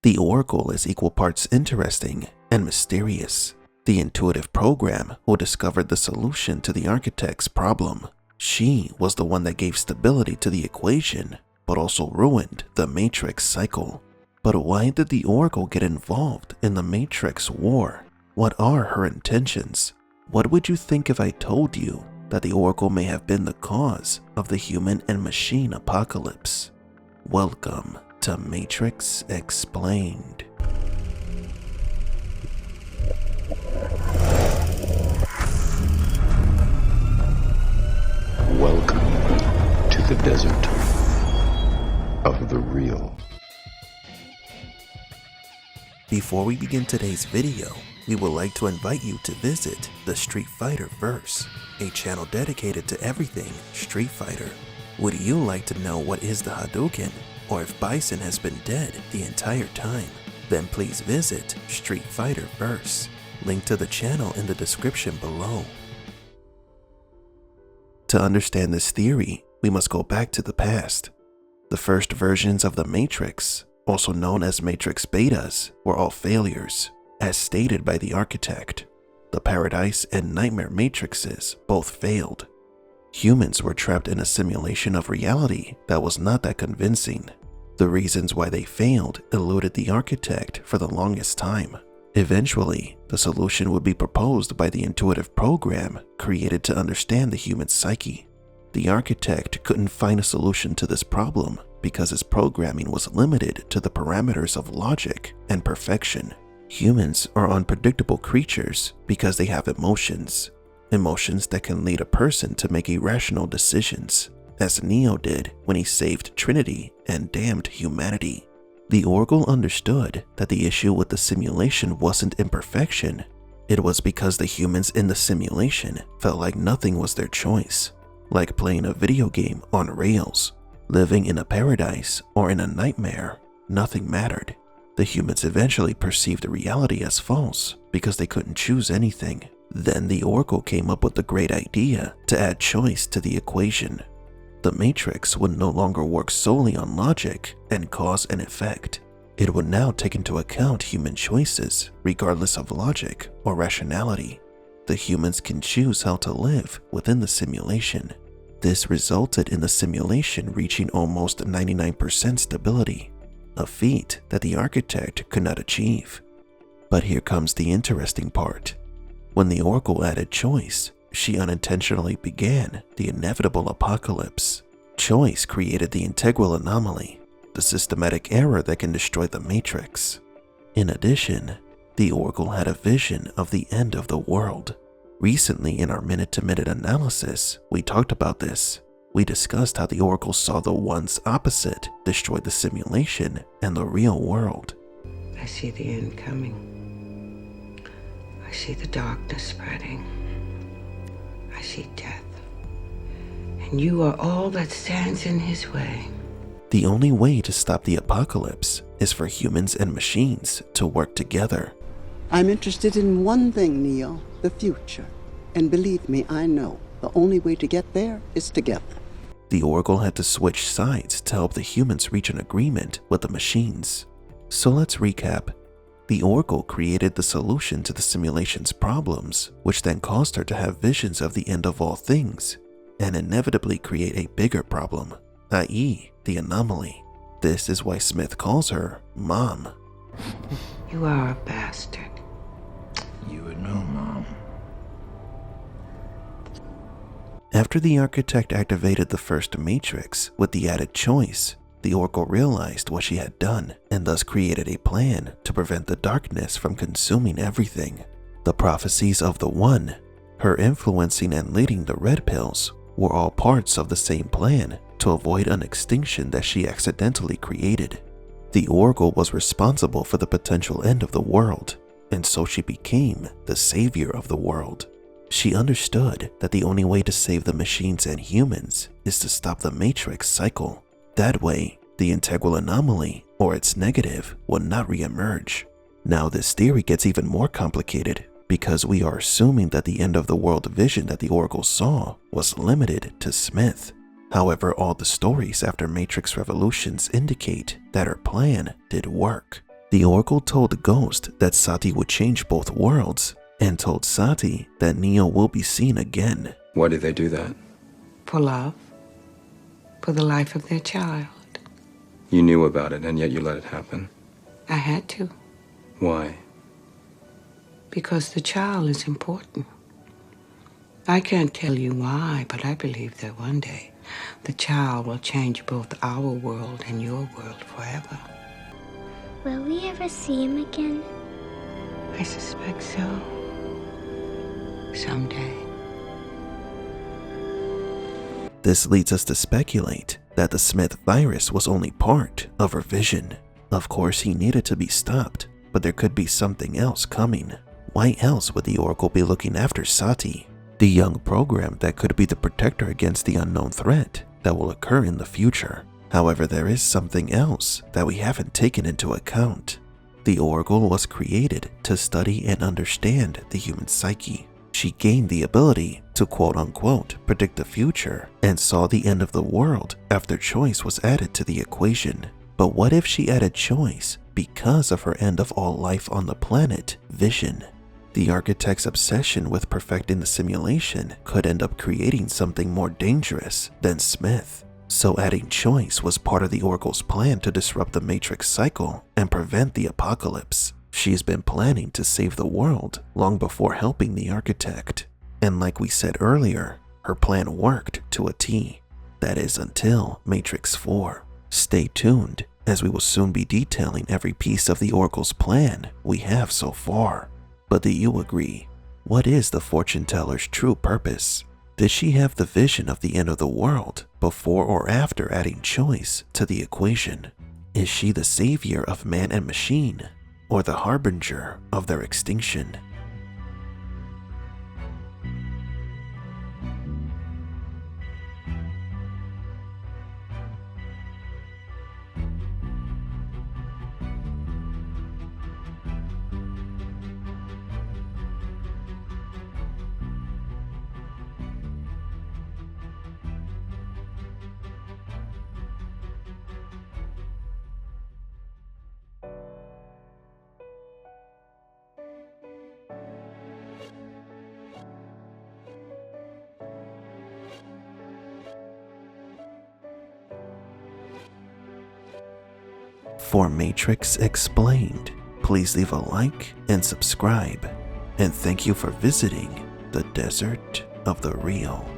The Oracle is equal parts interesting and mysterious. The intuitive program who discovered the solution to the architect's problem. She was the one that gave stability to the equation, but also ruined the Matrix cycle. But why did the Oracle get involved in the Matrix war? What are her intentions? What would you think if I told you that the Oracle may have been the cause of the human and machine apocalypse? Welcome to Matrix Explained. Welcome to the desert of the real. Before we begin today's video, we would like to invite you to visit the Street Fighter Verse, a channel dedicated to everything Street Fighter. Would you like to know what is the Hadouken, or if Bison has been dead the entire time? Then please visit Street Fighter Verse. Link to the channel in the description below. To understand this theory, we must go back to the past. The first versions of the Matrix, also known as Matrix Betas, were all failures, as stated by the architect. The Paradise and Nightmare Matrixes both failed. Humans were trapped in a simulation of reality that was not that convincing. The reasons why they failed eluded the architect for the longest time. Eventually, the solution would be proposed by the intuitive program created to understand the human psyche. The architect couldn't find a solution to this problem because his programming was limited to the parameters of logic and perfection. Humans are unpredictable creatures because they have emotions. Emotions that can lead a person to make irrational decisions, as Neo did when he saved Trinity and damned humanity. The Oracle understood that the issue with the simulation wasn't imperfection. It was because the humans in the simulation felt like nothing was their choice, like playing a video game on rails. Living in a paradise or in a nightmare, nothing mattered. The humans eventually perceived the reality as false because they couldn't choose anything. Then the Oracle came up with the great idea to add choice to the equation. The Matrix would no longer work solely on logic and cause and effect. It would now take into account human choices, regardless of logic or rationality. The humans can choose how to live within the simulation. This resulted in the simulation reaching almost 99% stability, a feat that the architect could not achieve. But here comes the interesting part. When the Oracle added choice, she unintentionally began the inevitable apocalypse. Choice created the integral anomaly, the systematic error that can destroy the Matrix. In addition, the Oracle had a vision of the end of the world. Recently in our minute-to-minute analysis, we talked about this. We discussed how the Oracle saw the once opposite destroy the simulation and the real world. I see the end coming. I see the darkness spreading. I see death. And you are all that stands in his way. The only way to stop the apocalypse is for humans and machines to work together. I'm interested in one thing, Neo, the future. And believe me, I know the only way to get there is together. The Oracle had to switch sides to help the humans reach an agreement with the machines. So let's recap. The Oracle created the solution to the simulation's problems, which then caused her to have visions of the end of all things, and inevitably create a bigger problem, i.e. the anomaly. This is why Smith calls her Mom. You are a bastard. You would know, Mom. After the architect activated the first Matrix with the added choice, the Oracle realized what she had done and thus created a plan to prevent the darkness from consuming everything. The prophecies of the One, her influencing and leading the Red Pills, were all parts of the same plan to avoid an extinction that she accidentally created. The Oracle was responsible for the potential end of the world, and so she became the savior of the world. She understood that the only way to save the machines and humans is to stop the Matrix cycle. That way, the integral anomaly, or its negative, would not re-emerge. Now this theory gets even more complicated because we are assuming that the end of the world vision that the Oracle saw was limited to Smith. However, all the stories after Matrix Revolutions indicate that her plan did work. The Oracle told the ghost that Sati would change both worlds and told Sati that Neo will be seen again. Why did they do that? For love. For the life of their child. You knew about it, and yet you let it happen. I had to. Why? Because the child is important. I can't tell you why, but I believe that one day the child will change both our world and your world forever. Will we ever see him again? I suspect so. Someday. This leads us to speculate that the Smith virus was only part of her vision. Of course, he needed to be stopped, but there could be something else coming. Why else would the Oracle be looking after Sati, the young program that could be the protector against the unknown threat that will occur in the future? However, there is something else that we haven't taken into account. The Oracle was created to study and understand the human psyche. She gained the ability to quote-unquote predict the future and saw the end of the world after choice was added to the equation. But what if she added choice because of her end of all life on the planet, vision? The architect's obsession with perfecting the simulation could end up creating something more dangerous than Smith. So adding choice was part of the Oracle's plan to disrupt the Matrix cycle and prevent the apocalypse. She's been planning to save the world long before helping the architect. And like we said earlier, her plan worked to a T. That is until Matrix 4. Stay tuned, as we will soon be detailing every piece of the Oracle's plan we have so far. But do you agree? What is the fortune teller's true purpose? Did she have the vision of the end of the world before or after adding choice to the equation? Is she the savior of man and machine, or the harbinger of their extinction? For Matrix Explained, please leave a like and subscribe. And thank you for visiting the Desert of the Real.